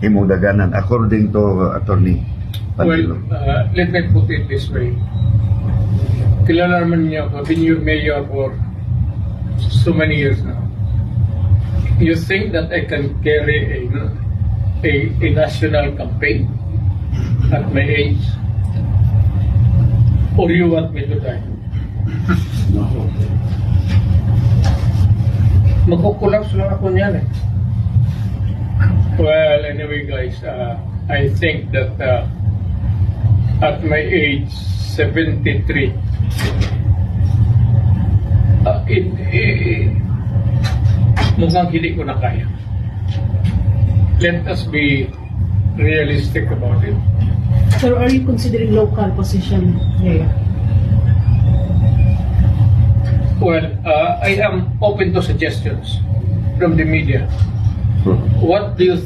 imong daganan according to Attorney Pandilo? Well, let me put it this way. Kilala naman niya ako, been your mayor for so many years now. You think that I can carry a national campaign at my age? Or you want me to die? No. Magkukulaps lang ako niyan eh. Well, anyway guys, I think that at my age, 73, mukhang hindi ko na kaya. Let us be realistic about it. So are you considering local position here? Well, I am open to suggestions from the media. What do you